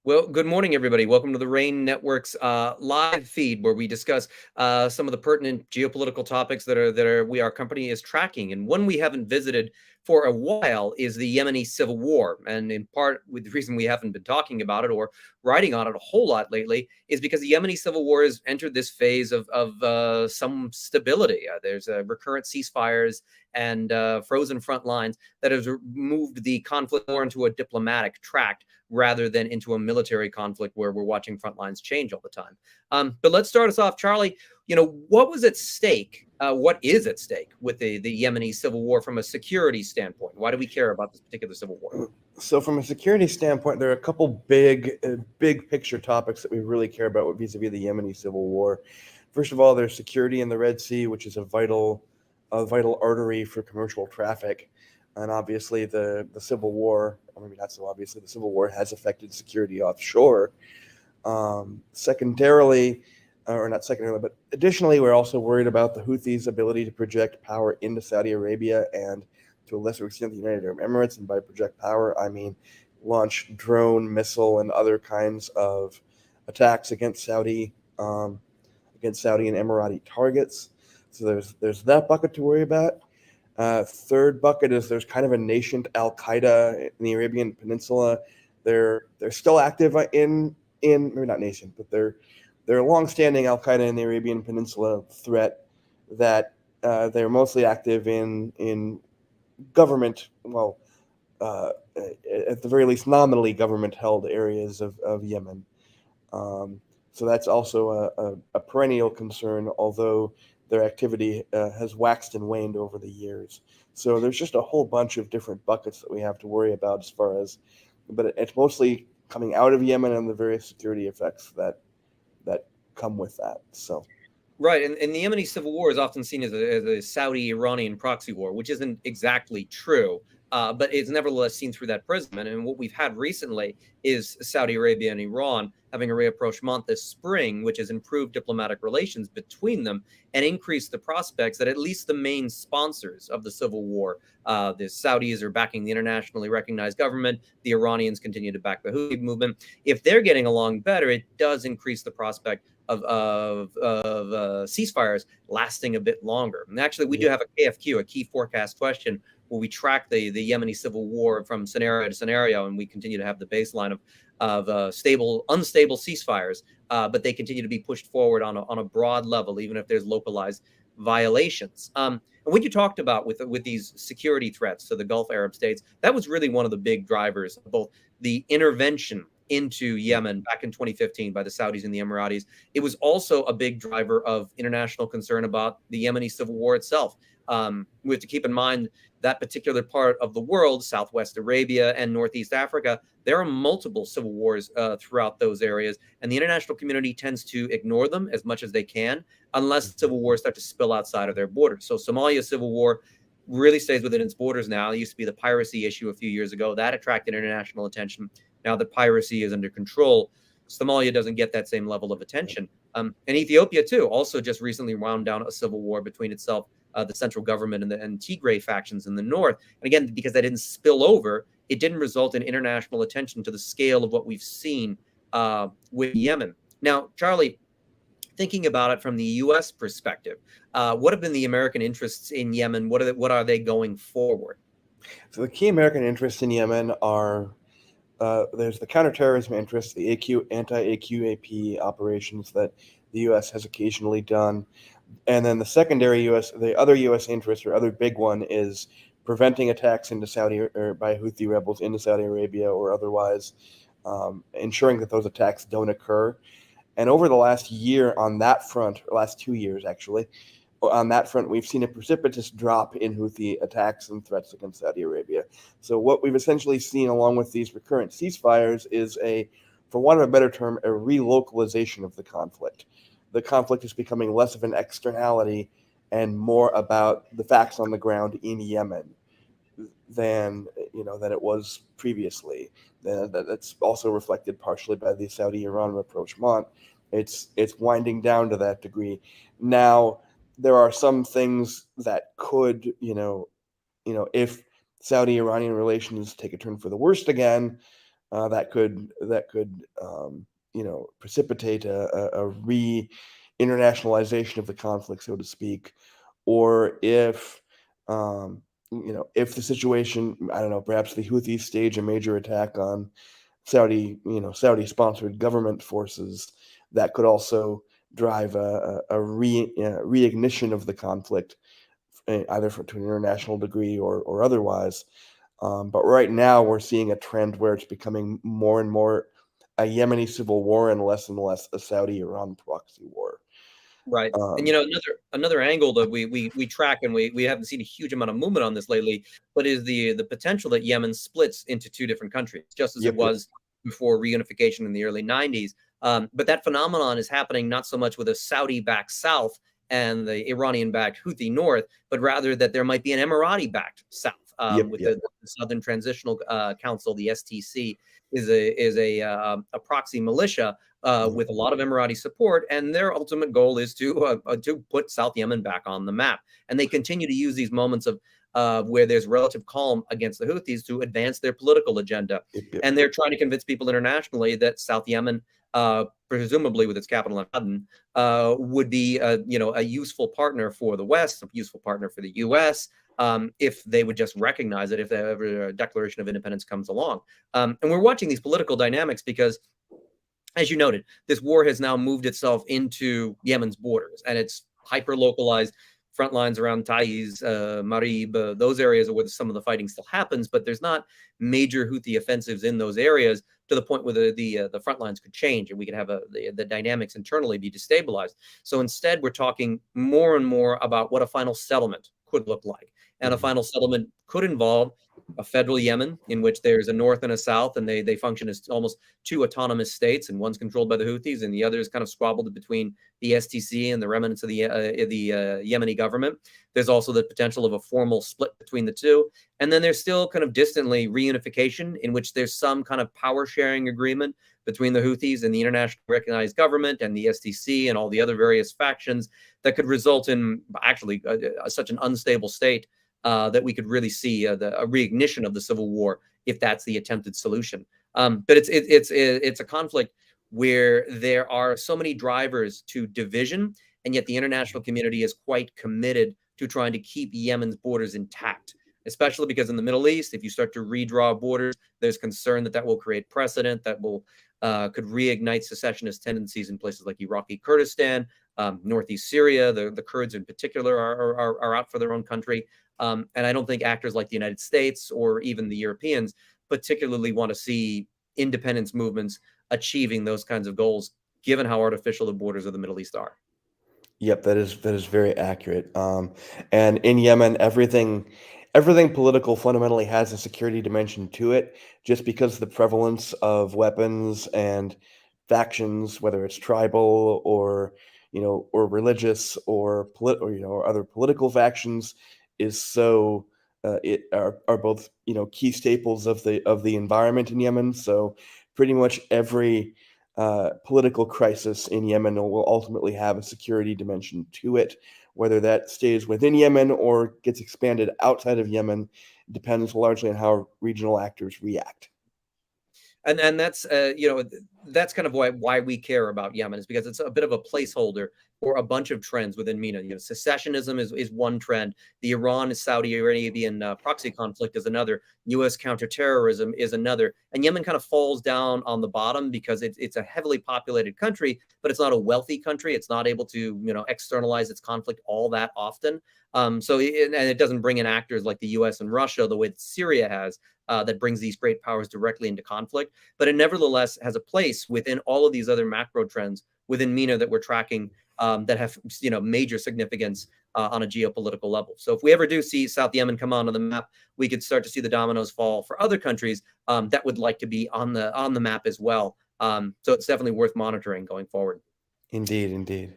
Well, good morning, everybody. Welcome to the RANE Network's live feed, where we discuss some of the pertinent geopolitical topics that our company is tracking. And one we haven't visited for a while is the Yemeni civil war. And in part, with the reason we haven't been talking about it or writing on it a whole lot lately is because the Yemeni civil war has entered this phase of some stability. There's recurrent ceasefires and frozen front lines that has moved the conflict more into a diplomatic track rather than into a military conflict where we're watching front lines change all the time. But let's start us off, Charlie. What was at stake? What is at stake with the Yemeni civil war from a security standpoint? Why do we care about this particular civil war? So, from a security standpoint, there are a couple big picture topics that we really care about vis-a-vis the Yemeni civil war. First of all, there's security in the Red Sea, which is a vital artery for commercial traffic. And obviously, the civil war, or maybe not so obviously, the civil war has affected security offshore. Secondarily, or not secondarily, but additionally, we're also worried about the Houthis' ability to project power into Saudi Arabia and to a lesser extent the United Arab Emirates. And by project power, I mean launch drone, missile, and other kinds of attacks against Saudi and Emirati targets. So there's that bucket to worry about. Third bucket is there's kind of a nascent Al Qaeda in the Arabian Peninsula. They're still active in maybe not nascent, but they're a long-standing Al Qaeda in the Arabian Peninsula threat that they're mostly active in government, at the very least nominally government-held areas of Yemen. So that's also a perennial concern, although their activity has waxed and waned over the years. So there's just a whole bunch of different buckets that we have to worry about but it's mostly coming out of Yemen and the various security effects that come with that. So. Right, and the Yemeni civil war is often seen as a Saudi-Iranian proxy war, which isn't exactly true, but it's nevertheless seen through that prism. And what we've had recently is Saudi Arabia and Iran having a rapprochement this spring, which has improved diplomatic relations between them and increased the prospects that at least the main sponsors of the civil war, the Saudis are backing the internationally recognized government, the Iranians continue to back the Houthi movement. If they're getting along better, it does increase the prospect of ceasefires lasting a bit longer. And actually, we do have a KFQ, a key forecast question, where we track the Yemeni civil war from scenario to scenario, and we continue to have the baseline of unstable ceasefires, but they continue to be pushed forward on a broad level, even if there's localized violations. And what you talked about with these security threats to the Gulf Arab states, that was really one of the big drivers of both the intervention into Yemen back in 2015 by the Saudis and the Emiratis. It was also a big driver of international concern about the Yemeni civil war itself. We have to keep in mind that particular part of the world, Southwest Arabia and Northeast Africa, there are multiple civil wars throughout those areas, and the international community tends to ignore them as much as they can, unless civil wars start to spill outside of their borders. So Somalia's civil war really stays within its borders now. It used to be the piracy issue a few years ago. That attracted international attention. Now that piracy is under control, Somalia doesn't get that same level of attention. And Ethiopia, too, also just recently wound down a civil war between itself, the central government, and Tigray factions in the north. And again, because that didn't spill over, it didn't result in international attention to the scale of what we've seen with Yemen. Now, Charlie, thinking about it from the U.S. perspective, what have been the American interests in Yemen? What are they going forward? So the key American interests in Yemen are there's the counterterrorism interests, the anti-AQAP operations that the U.S. has occasionally done, and then the other U.S. interest or other big one is preventing attacks into Saudi or by Houthi rebels into Saudi Arabia or otherwise, ensuring that those attacks don't occur. And over the last year on that front, or last 2 years actually, on that front, we've seen a precipitous drop in Houthi attacks and threats against Saudi Arabia. So what we've essentially seen along with these recurrent ceasefires is for want of a better term, a relocalization of the conflict. The conflict is becoming less of an externality and more about the facts on the ground in Yemen than it was previously. That's also reflected partially by the Saudi-Iran rapprochement. It's winding down to that degree. Now, there are some things that could, if Saudi-Iranian relations take a turn for the worst again, that could precipitate a re-internationalization of the conflict, so to speak, or if if the situation, I don't know, perhaps the Houthis stage a major attack on Saudi-sponsored government forces, that could also drive a reignition of the conflict, either to an international degree or otherwise. But right now, we're seeing a trend where it's becoming more and more a Yemeni civil war and less a Saudi-Iran proxy war. Right. And Um, another angle that we track, and we haven't seen a huge amount of movement on this lately, but is the potential that Yemen splits into two different countries, just as it yep, yep. was before reunification in the early 90s. But that phenomenon is happening not so much with a Saudi-backed South and the Iranian-backed Houthi North, but rather that there might be an Emirati-backed South, Yep, with yep. the Southern Transitional Council, the STC, is a proxy militia Mhm. with a lot of Emirati support, and their ultimate goal is to put South Yemen back on the map. And they continue to use these moments of where there's relative calm against the Houthis to advance their political agenda. Yep, yep. And they're trying to convince people internationally that South Yemen, presumably with its capital in Aden, would be a useful partner for the West, a useful partner for the U.S. If they would just recognize it, if ever a declaration of independence comes along. And we're watching these political dynamics because, as you noted, this war has now moved itself into Yemen's borders, and it's hyper localized. Front lines around Taiz, Marib, those areas are where some of the fighting still happens, but there's not major Houthi offensives in those areas to the point where the front lines could change and we could have the dynamics internally be destabilized. So instead, we're talking more and more about what a final settlement could look like, and a Mhm. final settlement could involve a federal Yemen in which there's a north and a south, and they function as almost two autonomous states, and one's controlled by the Houthis, and the other is kind of squabbled between the STC and the remnants of the Yemeni government. There's also the potential of a formal split between the two, and then there's still kind of distantly reunification, in which there's some kind of power sharing agreement between the Houthis and the internationally recognized government and the STC and all the other various factions that could result in actually such an unstable state that we could really see a reignition of the civil war if that's the attempted solution. But it's a conflict where there are so many drivers to division, and yet the international community is quite committed to trying to keep Yemen's borders intact. Especially because in the Middle East, if you start to redraw borders, there's concern that will create precedent that will could reignite secessionist tendencies in places like Iraqi Kurdistan, northeast Syria. The Kurds in particular are out for their own country. And I don't think actors like the United States or even the Europeans particularly want to see independence movements achieving those kinds of goals, given how artificial the borders of the Middle East are. Yep, that is very accurate. And in Yemen, everything political fundamentally has a security dimension to it, just because of the prevalence of weapons and factions, whether it's tribal or religious or other political factions, is so it are both key staples of the environment in Yemen. So pretty much every political crisis in Yemen will ultimately have a security dimension to it. Whether that stays within Yemen or gets expanded outside of Yemen depends largely on how regional actors react. And that's that's kind of why we care about Yemen, is because it's a bit of a placeholder for a bunch of trends within MENA. Secessionism is one trend. The Iran Saudi Arabian proxy conflict is another. U.S. counterterrorism is another. And Yemen kind of falls down on the bottom because it's a heavily populated country, but it's not a wealthy country. It's not able to externalize its conflict all that often. And it doesn't bring in actors like the U.S. and Russia the way that Syria has. That brings these great powers directly into conflict, but it nevertheless has a place within all of these other macro trends within MENA that we're tracking, that have major significance on a geopolitical level. So if we ever do see South Yemen come onto the map, we could start to see the dominoes fall for other countries that would like to be on the map as well. So it's definitely worth monitoring going forward. Indeed, indeed.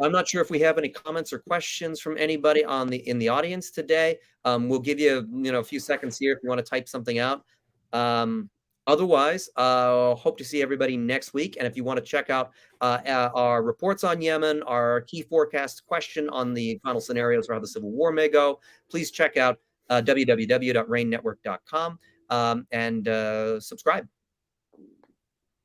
I'm not sure if we have any comments or questions from anybody in the audience today. We'll give you a few seconds here if you want to type something out. Otherwise, hope to see everybody next week. And if you want to check out our reports on Yemen, our key forecast question on the final scenarios for how the civil war may go, please check out www.ranenetwork.com and subscribe.